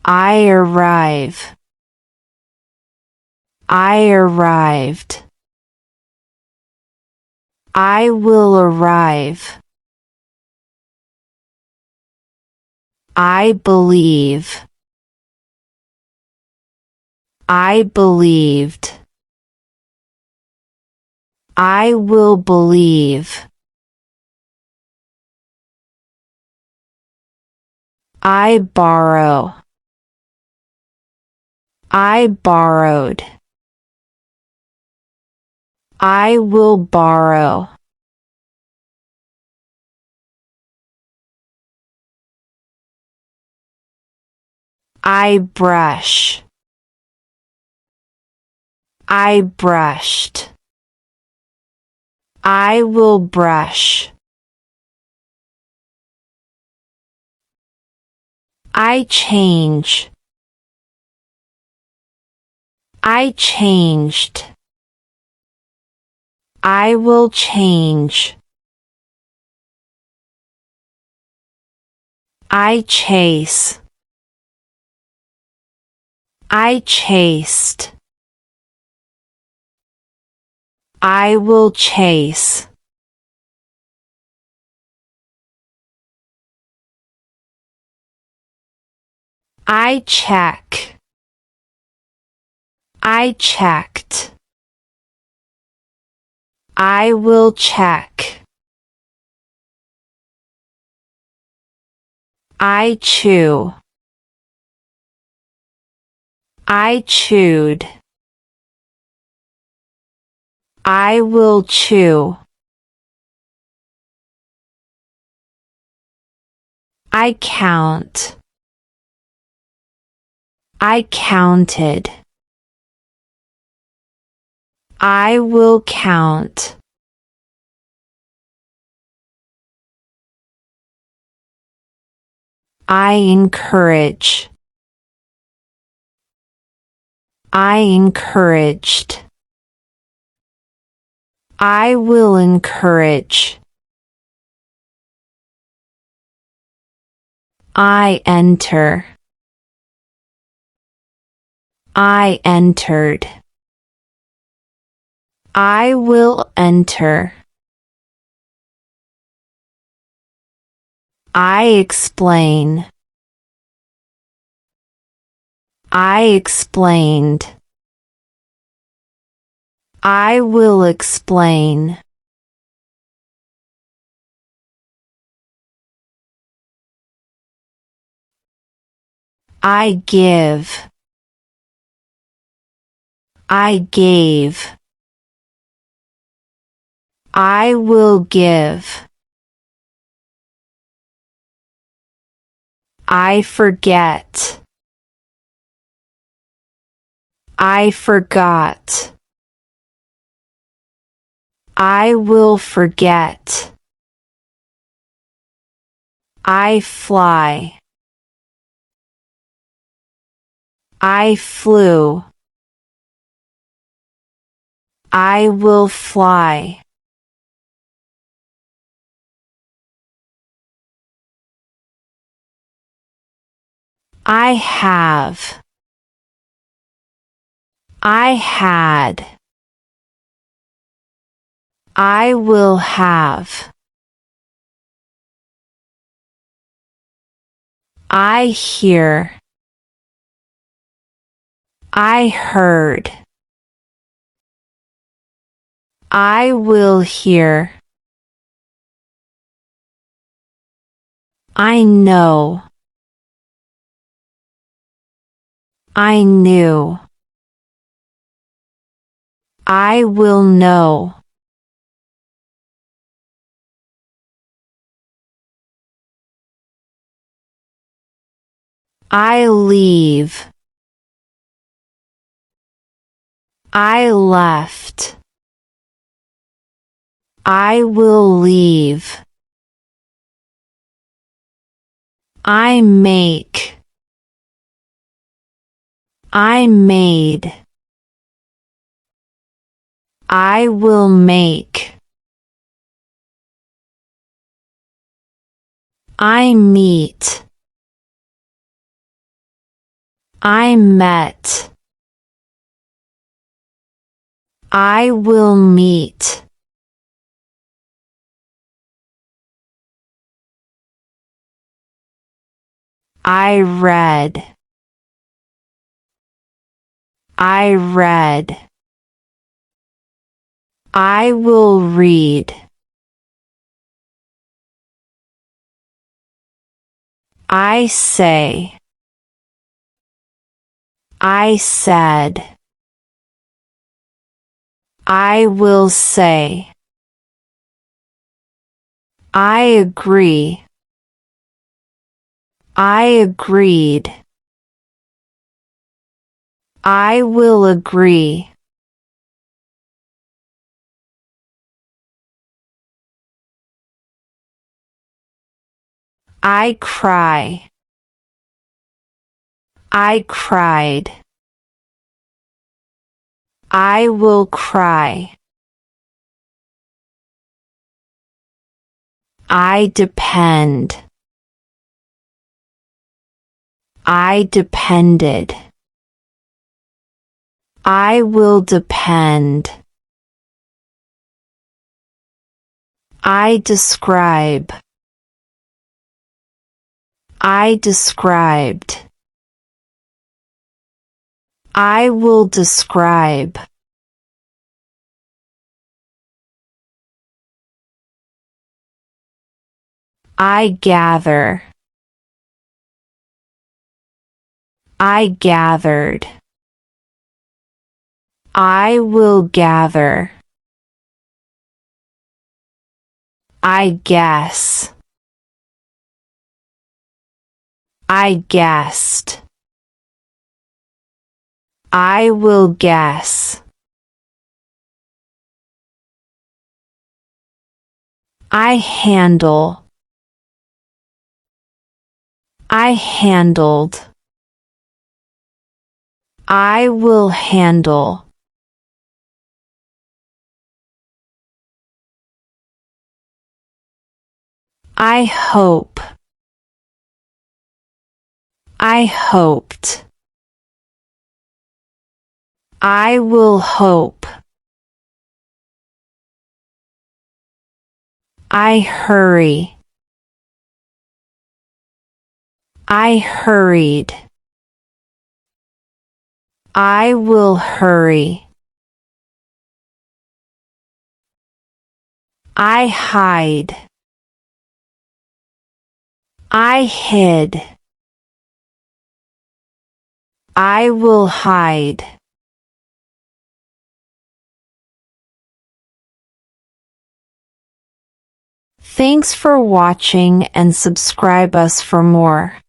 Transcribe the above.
I arrive. I arrived. I will arrive. I believe. I believed. I will believe. I borrow. I borrowed. I will borrow. I brush. I brushed. I will brush. I change. I changed. I will change. I chase. I chased. I will chase. I check. I checked. I will check. I chew. I chewed. I will chew. I count. I counted. I will count. I encourage. I encouraged. I will encourage. I enter. I entered. I will enter. I explain. I explained. I will explain. I give. I gave. I will give. I forget. I forgot. I will forget. I fly. I flew. I will fly. I have. I had. I will have. I hear. I heard. I will hear. I know. I knew. I will know. I leave. I left. I will leave. I make. I made. I will make. I meet. I met. I will meet. I read. I read. I will read. I say. I said. I will say. I agree. I agreed. I will agree. I cry. I cried. I will cry. I depend. I depended. I will depend. I describe. I described. I will describe. I gather. I gathered. I will gather. I guess. I guessed. I will guess. I handle. I handled. I will handle. I hope. I hoped. I will hope. I hurry. I hurried. I will hurry. I hide. I hid. I will hide. Thanks for watching and subscribe us for more.